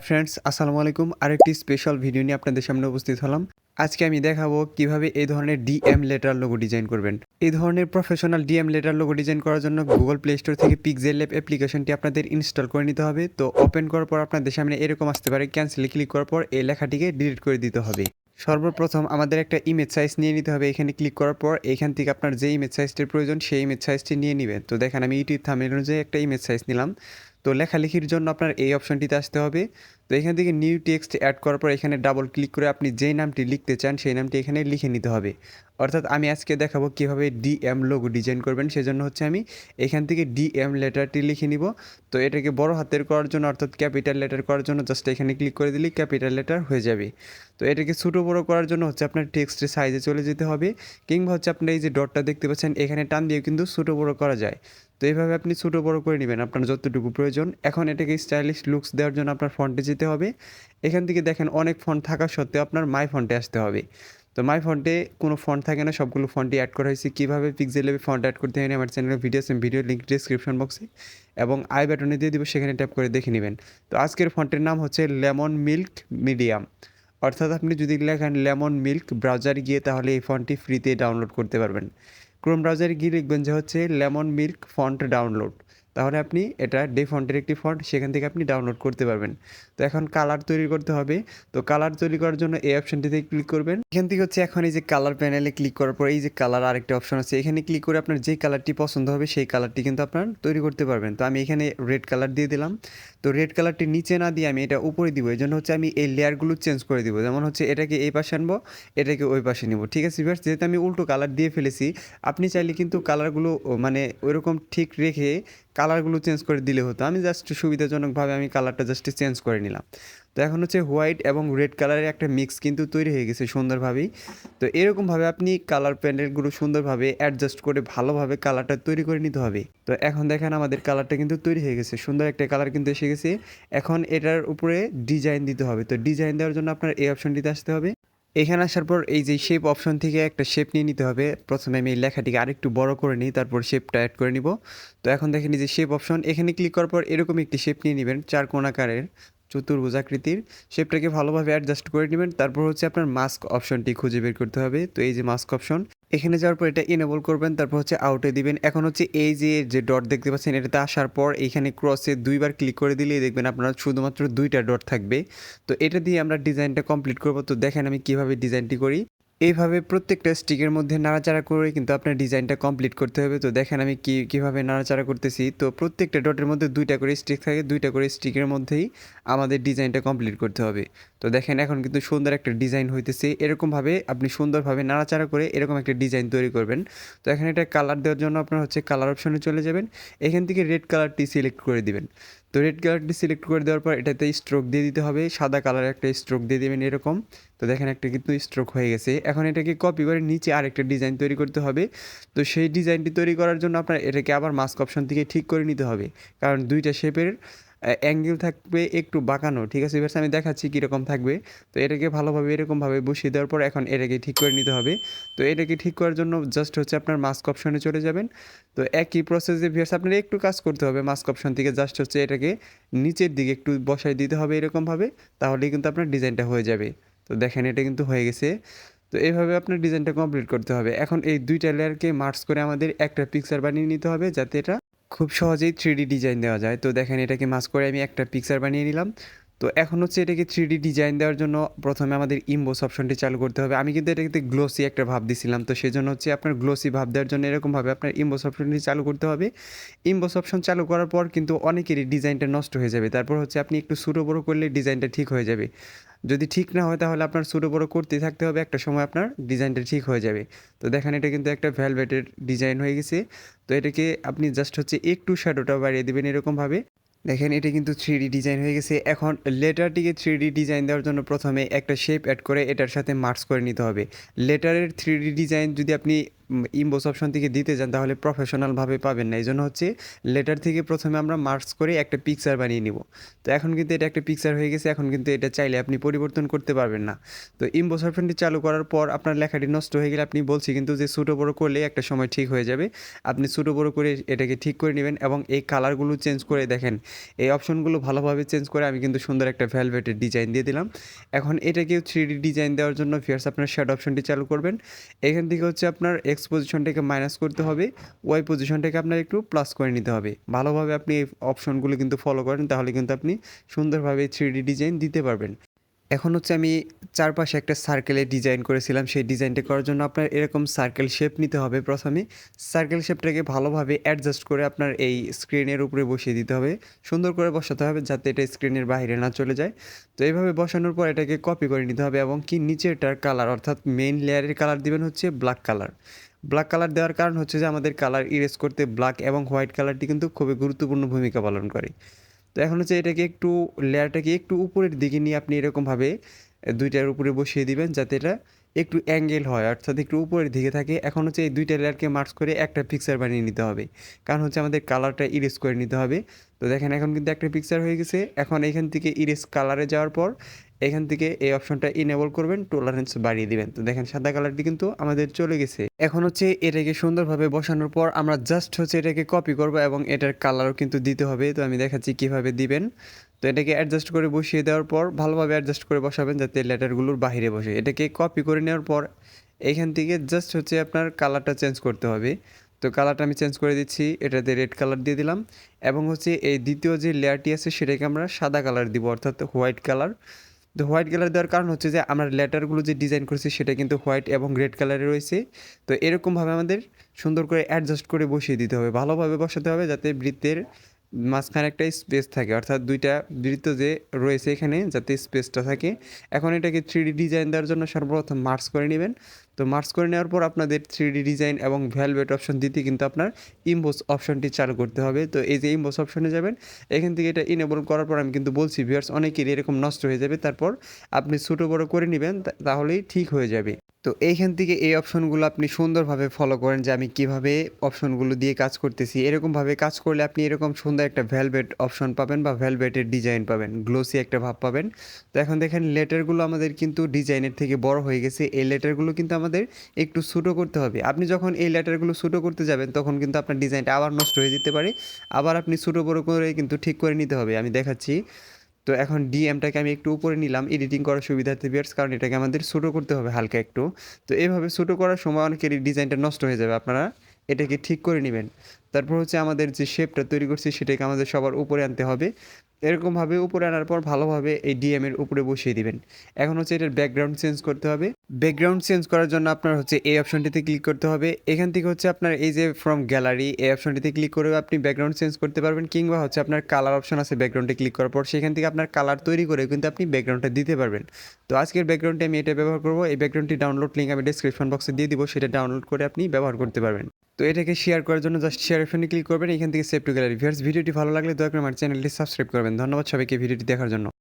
Hi friends, আসসালামু আলাইকুম। আরেকটি স্পেশাল ভিডিও নিয়ে আপনাদের সামনে উপস্থিত হলাম। আজকে আমি দেখাবো কিভাবে এই ধরনের ডিএম লেটার লোগো ডিজাইন করবেন। এই ধরনের professional DM letter logo design করার জন্য গুগল প্লে স্টোর থেকে পিক্সেল ল্যাব অ্যাপ্লিকেশনটি আপনাদের ইনস্টল করে নিতে হবে। তো ওপেন করার পর আপনাদের সামনে এরকম আসতে পারে, ক্যান্সেলে ক্লিক করার পর এই লেখাটিকে ডিলিট করে দিতে হবে। সর্বপ্রথম আমাদের একটা ইমেজ সাইজ নিয়ে নিতে হবে। এখানে ক্লিক করার পর এখান থেকে আপনার যে ইমেজ সাইজটির প্রয়োজন সেই ইমেজ সাইজটি নিয়ে নেবেন। তো দেখেন আমি ইউটিউব থাম্বনেল অনুযায়ী একটা ইমেজ সাইজ নিলাম। তো লেখালেখির জন্য আপনার এই অপশনটিতে আসতে হবে। তো এখান থেকে নিউ টেক্সট অ্যাড করার পর এখানে ডাবল ক্লিক করে আপনি যেই নামটি লিখতে চান সেই নামটি এখানে লিখে নিতে হবে। অর্থাৎ আমি আজকে দেখাবো কীভাবে ডিএম লোগো ডিজাইন করবেন। সেজন্য হচ্ছে আমি এখান থেকে ডিএম লেটারটি লিখে নিব। তো এটাকে বড় হাতের করার জন্য অর্থাৎ ক্যাপিটাল লেটার করার জন্য জাস্ট এখানে ক্লিক করে দিলেই ক্যাপিটাল লেটার হয়ে যাবে। তো এটাকে ছোটো বড়ো করার জন্য হচ্ছে আপনার টেক্সটের সাইজে চলে যেতে হবে, কিংবা হচ্ছে আপনার এই যে ডটটা দেখতে পাচ্ছেন এখানে টান দিয়ে কিন্তু ছোটো বড়ো করা যায়। তো এইভাবে আপনি ছোটো বড়ো করে নেবেন আপনার যতটুকু প্রয়োজন। এখন এটাকে স্টাইলিশ লুকস দেওয়ার জন্য আপনার ফন্টে যেতে হবে। এখান থেকে দেখেন অনেক ফন্ট থাকা সত্ত্বেও আপনার মাই ফন্টে আসতে হবে। তো মাই ফন্টে কোনো ফন্ট থাকে না, সবগুলো ফন্টই অ্যাড করা হয়েছে। কীভাবে পিক্সেল লেভে ফন্ট অ্যাড করতে হয় আমার চ্যানেলের ভিডিও লিঙ্ক ডিসক্রিপশন বক্সে এবং আই বাটনে দিয়ে দিব, সেখানে ট্যাপ করে দেখে নেবেন। তো আজকের ফন্টের নাম হচ্ছে লেমন মিল্ক মিডিয়াম। অর্থাৎ আপনি যদি লেখেন লেমন মিল্ক ব্রাউজারে গিয়ে তাহলে এই ফন্টটি ফ্রিতে ডাউনলোড করতে পারবেন। ক্রোম ব্রাউজারে গিয়ে লিখবেন যে হচ্ছে লেমন মিল্ক ফন্ট ডাউনলোড, তাহলে আপনি এটা ডে ফন্টের একটি ফন্ট, সেখান থেকে আপনি ডাউনলোড করতে পারবেন। তো এখন কালার তৈরি করতে হবে। তো কালার তৈরি করার জন্য এই অপশনটিতে ক্লিক করবেন। এখান থেকে হচ্ছে এখন এই যে কালার প্যানেলে ক্লিক করার পর এই যে কালার আরেকটা অপশন আছে, এখানে ক্লিক করে আপনার যে কালারটি পছন্দ হবে সেই কালারটি কিন্তু আপনার তৈরি করতে পারবেন। তো আমি এখানে রেড কালার দিয়ে দিলাম। তো রেড কালারটি নিচে না দিয়ে আমি এটা উপরে দিব। এই জন্য হচ্ছে আমি এই লেয়ারগুলো চেঞ্জ করে দিব। যেমন হচ্ছে এটাকে এই পাশে আনবো, এটাকে ওই পাশে নিব। ঠিক আছে ভিউয়ার্স, যেহেতু আমি উল্টো কালার দিয়ে ফেলেছি, আপনি চাইলে কিন্তু কালারগুলো মানে ওইরকম ঠিক রেখে কালারগুলো চেঞ্জ করে দিলে হতো। আমি জাস্ট সুবিধাজনকভাবে আমি কালারটা জাস্ট চেঞ্জ করে নিলাম। তো এখন হচ্ছে হোয়াইট এবং রেড কালারের একটা মিক্স কিন্তু তৈরি হয়ে গেছে সুন্দরভাবেই। তো এরকমভাবে আপনি কালার প্যানেলগুলো সুন্দরভাবে অ্যাডজাস্ট করে ভালোভাবে কালারটা তৈরি করে নিতে হবে। তো এখন দেখেন আমাদের কালারটা কিন্তু তৈরি হয়ে গেছে, সুন্দর একটা কালার কিন্তু এসে গেছে। এখন এটার উপরে ডিজাইন দিতে হবে। তো ডিজাইন দেওয়ার জন্য আপনার এই অপশনটিতে আসতে হবে। এখানে আসার পর এই যে শেপ অপশন থেকে একটা শেপ নিয়ে নিতে হবে। প্রথমে আমি এই লেখাটিকে আরেকটু বড় করে নিই, তারপর শেপটা অ্যাড করে নিব। তো এখন দেখেন এই যে শেপ অপশন, এখানে ক্লিক করার পর এরকম একটি শেপ নিয়ে নেবেন, চার কোণাকারের চতুর্ভুজ আকৃতির। শেপটাকে ভালোভাবে অ্যাডজাস্ট করে নেবেন। তারপর হচ্ছে আপনার মাস্ক অপশনটি খুঁজে বের করতে হবে। তো এই যে মাস্ক অপশন, এখানে যাওয়ার পর এটা ইনেবল করবেন, তারপর হচ্ছে আউটে দিবেন। এখন হচ্ছে এই যে ডট দেখতে পাচ্ছেন, এটাতে আসার পর এখানে ক্রসে দুইবার ক্লিক করে দিলেই দেখবেন আপনার শুধুমাত্র দুইটা ডট থাকবে। তো এটা দিয়ে আমরা ডিজাইনটা কমপ্লিট করব। তো দেখেন আমি কিভাবে ডিজাইনটি করি। এইভাবে প্রত্যেকটা স্টিকের মধ্যে নাড়াচাড়া করে কিন্তু আপনার ডিজাইনটা কমপ্লিট করতে হবে। তো দেখেন আমি কীভাবে নাড়াচাড়া করতেছি। তো প্রত্যেকটা ডটের মধ্যে দুইটা করে স্টিক থাকে, দুইটা করে স্টিকের মধ্যেই আমাদের ডিজাইনটা কমপ্লিট করতে হবে। তো দেখেন এখন কিন্তু সুন্দর একটা ডিজাইন হইতেছে। এরকমভাবে আপনি সুন্দরভাবে নাড়াচাড়া করে এরকম একটা ডিজাইন তৈরি করবেন। তো এখানে এটা কালার দেওয়ার জন্য আপনার হচ্ছে কালার অপশনে চলে যাবেন। এখান থেকে রেড কালারটি সিলেক্ট করে দিবেন। তো রেড কালারটি সিলেক্ট করে দেওয়ার পর এটাতে স্ট্রোক দিয়ে দিতে হবে, সাদা কালার একটা স্ট্রোক দিয়ে দেবেন এরকম। তো দেখেন একটা কিন্তু স্ট্রোক হয়ে গেছে। এখন এটাকে কপি করে নিচে আরেকটা ডিজাইন তৈরি করতে হবে। তো সেই ডিজাইনটি তৈরি করার জন্য আপনার এটাকে আবার মাস্ক অপশন থেকে ঠিক করে নিতে হবে, কারণ দুইটা শেপের অ্যাঙ্গেল থাকবে একটু বাঁকানো। ঠিক আছে, এবার আমি দেখাচ্ছি কীরকম থাকবে। তো এটাকে ভালোভাবে এরকমভাবে বসিয়ে দেওয়ার পর এখন এটাকে ঠিক করে নিতে হবে। তো এটাকে ঠিক করার জন্য জাস্ট হচ্ছে আপনার মাস্ক অপশনে চলে যাবেন। তো একই প্রসেসে ভিউয়ার্স আপনার একটু কাজ করতে হবে। মাস্ক অপশন থেকে জাস্ট হচ্ছে এটাকে নিচের দিকে একটু বসাই দিতে হবে এরকমভাবে, তাহলেই কিন্তু আপনার ডিজাইনটা হয়ে যাবে। তো দেখেন এটা কিন্তু হয়ে গেছে। তো এইভাবে আপনার ডিজাইনটা কমপ্লিট করতে হবে। এখন এই দুইটা লেয়ারকে মার্জ করে আমাদের একটা পিকচার বানিয়ে নিতে হবে, যাতে এটা খুব সহজেই 3D ডিজাইন দেওয়া যায়। তো দেখেন এটাকে মার্জ করে আমি একটা পিকচার বানিয়ে নিলাম। তো এখন হচ্ছে এটাকে 3D ডিজাইন দেওয়ার জন্য প্রথমে আমাদের ইমবোস অপশনটি চালু করতে হবে। আমি কিন্তু এটাকে গ্লোসি একটা ভাব দিছিলাম, তো সেজন্য হচ্ছে আপনার গ্লোসি ভাব দেওয়ার জন্য এরকমভাবে আপনার ইমবোস অপশনটি চালু করতে হবে। ইমবোস অপশন চালু করার পর কিন্তু অনেকেরই ডিজাইনটা নষ্ট হয়ে যাবে। তারপর হচ্ছে আপনি একটু ছোটো বড়ো করলে ডিজাইনটা ঠিক হয়ে যাবে। যদি ঠিক না হয় তাহলে আপনার ছোটো বড়ো করতেই থাকতে হবে, একটা সময় আপনার ডিজাইনটা ঠিক হয়ে যাবে। তো দেখেন এটা কিন্তু একটা ভেলভেটের ডিজাইন হয়ে গেছে। তো এটাকে আপনি জাস্ট হচ্ছে একটু শ্যাডোটা বাড়িয়ে দেবেন এরকমভাবে। দেখেন এটা কিন্তু 3D ডিজাইন হয়ে গেছে। এখন লেটারটিকে 3D ডিজাইন দেওয়ার জন্য প্রথমে একটা শেপ অ্যাড করে এটার সাথে মার্জ করে নিতে হবে। লেটারের 3D ডিজাইন যদি আপনি ইমবোস অপশন থেকে দিতে যান তাহলে প্রফেশনালভাবে পাবেন না। এই জন্য হচ্ছে লেটার থেকে প্রথমে আমরা মার্কস করে একটা পিকচার বানিয়ে নিব। তো এখন কিন্তু এটা একটা পিকচার হয়ে গেছে, এখন কিন্তু এটা চাইলে আপনি পরিবর্তন করতে পারবেন না। তো ইমবোস অপশনটি চালু করার পর আপনার লেখাটি নষ্ট হয়ে গেলে আপনি বলছি কিন্তু যে ছোটো বড়ো করলে একটা সময় ঠিক হয়ে যাবে। আপনি ছোটো বড়ো করে এটাকে ঠিক করে নেবেন এবং এই কালারগুলো চেঞ্জ করে দেখেন, এই অপশনগুলো ভালোভাবে চেঞ্জ করে আমি কিন্তু সুন্দর একটা ভেলভেটের ডিজাইন দিয়ে দিলাম। এখন এটাকেও 3D ডিজাইন দেওয়ার জন্য ফিয়ার্স আপনার শ্যাডো অপশনটি চালু করবেন। এখান থেকে হচ্ছে আপনার এক্স পজিশনটাকে মাইনাস করতে হবে, ওয়াই পজিশনটাকে আপনার একটু প্লাস করে নিতে হবে। ভালোভাবে আপনি এই অপশনগুলো কিন্তু ফলো করেন তাহলে কিন্তু আপনি সুন্দরভাবে 3D ডিজাইন দিতে পারবেন। এখন হচ্ছে আমি চারপাশে একটা সার্কেলের ডিজাইন করেছিলাম, সেই ডিজাইনটা করার জন্য আপনার এরকম সার্কেল শেপ নিতে হবে। প্রথমে সার্কেল শেপটাকে ভালোভাবে অ্যাডজাস্ট করে আপনার এই স্ক্রিনের উপরে বসিয়ে দিতে হবে, সুন্দর করে বসাতে হবে যাতে এটা স্ক্রিনের বাইরে না চলে যায়। তো এইভাবে বসানোর পর এটাকে কপি করে নিতে হবে এবং কি নিচেরটার কালার অর্থাৎ মেইন লেয়ারের কালার দিবেন হচ্ছে ব্ল্যাক কালার। ব্ল্যাক কালার দেওয়ার কারণ হচ্ছে যে আমাদের কালার ইরেজ করতে ব্ল্যাক এবং হোয়াইট কালারটি কিন্তু খুবই গুরুত্বপূর্ণ ভূমিকা পালন করে। তো এখন হচ্ছে এটাকে একটু লেয়ারটাকে একটু উপরের দিকে নিয়ে আপনি এরকমভাবে দুইটার উপরে বসিয়ে দিবেন যাতে এটা একটু অ্যাঙ্গেল হয় অর্থাৎ একটু উপরের দিকে থাকে। এখন হচ্ছে এই দুইটা লেয়ারকে মার্চ করে একটা পিকচার বানিয়ে নিতে হবে, কারণ হচ্ছে আমাদের কালারটা ইরেজ করে নিতে হবে। তো দেখেন এখন কিন্তু একটা পিকচার হয়ে গেছে। এখন এখান থেকে ইরেজ কালারে যাওয়ার পর এখান থেকে এই অপশনটা ইনেবল করবেন, টলারেন্স বাড়িয়ে দিবেন। তো দেখেন সাদা কালারটি কিন্তু আমাদের চলে গেছে। এখন হচ্ছে এটাকে সুন্দরভাবে বসানোর পর আমরা জাস্ট হচ্ছে এটাকে কপি করব এবং এটার কালারও কিন্তু দিতে হবে। তো আমি দেখাচ্ছি কিভাবে দিবেন। তো এটাকে অ্যাডজাস্ট করে বসিয়ে দেওয়ার পর ভালোভাবে অ্যাডজাস্ট করে বসাবেন যাতে লেটারগুলোর বাহিরে বসে। এটাকে কপি করে নেওয়ার পর এইখান থেকে জাস্ট হচ্ছে আপনার কালারটা চেঞ্জ করতে হবে। তো কালারটা আমি চেঞ্জ করে দিচ্ছি, এটাতে রেড কালার দিয়ে দিলাম এবং হচ্ছে এই দ্বিতীয় যে লেয়ারটি আছে সেটাকে আমরা সাদা কালার দিব অর্থাৎ হোয়াইট কালার। তো হোয়াইট কালার দেওয়ার কারণ হচ্ছে যে আমরা লেটারগুলো যে ডিজাইন করেছি সেটা কিন্তু হোয়াইট এবং রেড কালারে রয়েছে। তো এরকমভাবে আমাদের সুন্দর করে অ্যাডজাস্ট করে বসিয়ে দিতে হবে, ভালোভাবে বসাতে হবে যাতে বৃত্তের মাঝখানে একটা স্পেস থাকে অর্থাৎ দুইটা বৃত্ত যে রয়েছে এখানে যাতে স্পেসটা থাকে। এখন এটাকে 3D ডিজাইন দেওয়ার জন্য সর্বপ্রথম মার্কস করে নেবেন। তো মার্কস করে নেওয়ার পর আপনাদের 3D ডিজাইন এবং ভেলভেট অপশন দিতে কিন্তু আপনার ইমবোস অপশনটি চালু করতে হবে। তো এই যে ইমবোস অপশনে যাবেন, এখান থেকে এটা ইনেবল করার পর আমি কিন্তু বলছি ভিউয়ার্স অনেকেরই এরকম নষ্ট হয়ে যাবে, তারপর আপনি ছোটো বড়ো করে নেবেন তাহলেই ঠিক হয়ে যাবে। তো এইখান থেকে এই অপশনগুলো আপনি সুন্দরভাবে ফলো করেন যে আমি কিভাবে অপশনগুলো দিয়ে কাজ করতেছি। এরকমভাবে কাজ করলে আপনি এরকম সুন্দর একটা ভেলভেট অপশন পাবেন বা ভেলভেটের ডিজাইন পাবেন, গ্লোসি একটা ভাব পাবেন। তো এখন দেখেন লেটারগুলো আমাদের কিন্তু ডিজাইনের থেকে বড় হয়ে গেছে, এই লেটারগুলো কিন্তু আমাদের একটু ছোটো করতে হবে। আপনি যখন এই লেটারগুলো ছোটো করতে যাবেন তখন কিন্তু আপনার ডিজাইনটা আবার নষ্ট হয়ে যেতে পারে, আবার আপনি ছোটো বড়ো করে কিন্তু ঠিক করে নিতে হবে। আমি দেখাচ্ছি। তো এখন ডিএমটাকে আমি একটু উপরে নিলাম এডিটিং করার সুবিধার্থে ভিউয়ার্স, কারণ এটাকে আমাদের ছোটো করতে হবে হালকা একটু। তো এভাবে ছোটো করার সময় অনেকেরই ডিজাইনটা নষ্ট হয়ে যাবে, আপনারা এটাকে ঠিক করে নেবেন। তারপর হচ্ছে আমাদের যে শেপটা তৈরি করছি সেটাকে আমাদের সবার উপরে আনতে হবে। এরকমভাবে উপরে আনার পর ভালোভাবে এই ডিএমের উপরে বসিয়ে দিবেন। এখন হচ্ছে এটার ব্যাকগ্রাউন্ড চেঞ্জ করতে হবে। ব্যাকগ্রাউন্ড চেঞ্জ করার জন্য আপনার হচ্ছে এই অপশনটিতে ক্লিক করতে হবে। এখান থেকে হচ্ছে আপনার এই যে ফ্রম গ্যালারি এই অপশনটিতে ক্লিক করে আপনি ব্যাকগ্রাউন্ড চেঞ্জ করতে পারবেন, কিংবা হচ্ছে আপনার কালার অপশন আছে ব্যাকগ্রাউন্ডে ক্লিক করার পর সেখান থেকে আপনার কালার তৈরি করে কিন্তু আপনি ব্যাকগ্রাউন্ডটা দিতে পারবেন। তো আজকের ব্যাকগ্রাউন্ডে আমি এটা ব্যবহার করব। এই ব্যাকগ্রাউন্ডটি ডাউনলোড লিঙ্ক আমি ডেসক্রিপশন বক্সে দিয়ে দিব, সেটা ডাউনলোড করে আপনি ব্যবহার করতে পারবেন। তো এটাকে শেয়ার করার জন্য জাস্ট শেয়ার অপশনে ক্লিক করবেন, এখান থেকে সেভ টু গ্যালারি। ভিউয়ার্স ভিডিওটি ভালো লাগলে দয়া করে আমার চ্যানেলটি সাবস্ক্রাইব করবেন। ধন্যবাদ সবাইকে ভিডিওটি দেখার জন্য।